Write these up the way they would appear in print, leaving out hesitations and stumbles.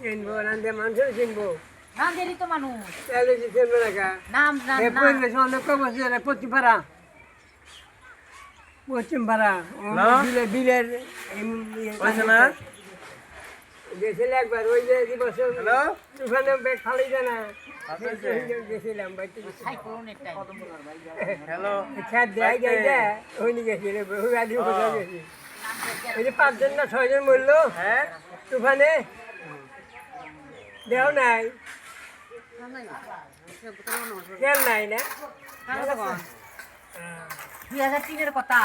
চিনবো রান্ধে মানুষের চিনবো রাঁধেরই তো মানুষ। তাহলে কি চিনবো না নাম জান না। পরিবেশ অনেক কম আছে পশ্চিম পাড়া বিলের গেছিল একবার ওই যে বছর তুফানে ব্যাগ ফালি যায় না গেছিলাম খাই করুন একটা। খেত দেয় যায় ওইনি গেছিল গেছি এই যে 5 জন না 6 জন মরলো হ্যাঁ তুফানে দেও নাই কেন নাই না 2003-এর কথা।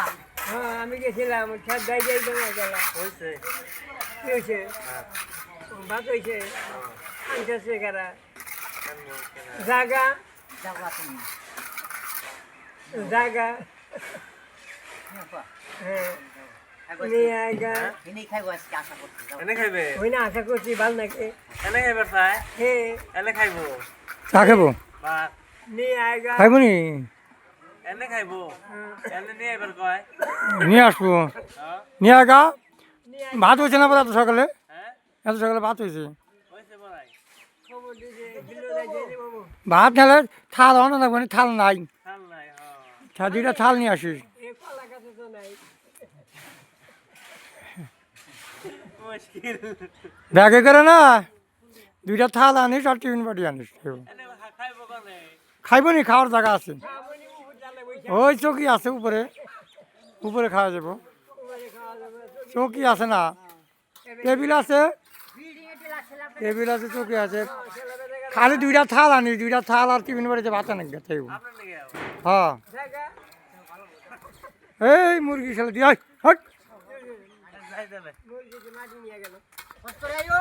হ্যাঁ আমি গেছিলাম খেত দেয় যাই গেলাম হয়েছে কি হয়েছে ভাত হয়েছে আনতেছে কারা জাগা যাবা তুমি। জাগা হ্যাঁ নিয়ে আয়গা এনে খাইবো আজকে আশা করছি। যাও। এনে খাইবে ওই না আশা করছি ভাল নাকি এনে খাইবার চাই হে এনে খাইবো চা খাবো ভাত নিয়ে আয়গা খাইবো নি এনে খাইবো এনে নিয়ে এবার কয় নিয়ে আসবো হ্যাঁ নিয়ে আগা ভাত হয়েছে না এত সকালে হ্যাঁ এত সকালে ভাত হয়েছে হয়েছে বড়াই খবর দিছে বিল্লো যাই যাই বাবু ভাত খেলে থাল অনেক লাগবে না, থাল নাই চাল নাই হ্যাঁ দুইটা থাল নিয়ে আসিস এ কলা গাছে তো নাই মুশকিল ব্যাগে করে না দুইটা থাল আনিস আর টিফিন বাটি আনিস এনে খাইবো কোনে খাইবো নি খাওয়ার জায়গা আছে খাবনি উপর চালে বইছে ওই চৌকি আছে উপরে উপরে খাওয়া যাবো উপরে খাওয়া যাবে চৌকি আছে না টেবিল আছে বিল্ডিং এ লাগছিলাম। টেবিল আছে চৌকি আছে খালি দুইটা থাল আনিস দুইটা থাল আর টিফিন বাড়িতে ভাত আনিস খাইব আপনার নাকি হ্যাঁ জায়গা এই মুরগি খেলে দিয়ে আয়, হট যাই যাবে মুরগিকে মাটি নিয়ে গেল কষ্ট করে আইও।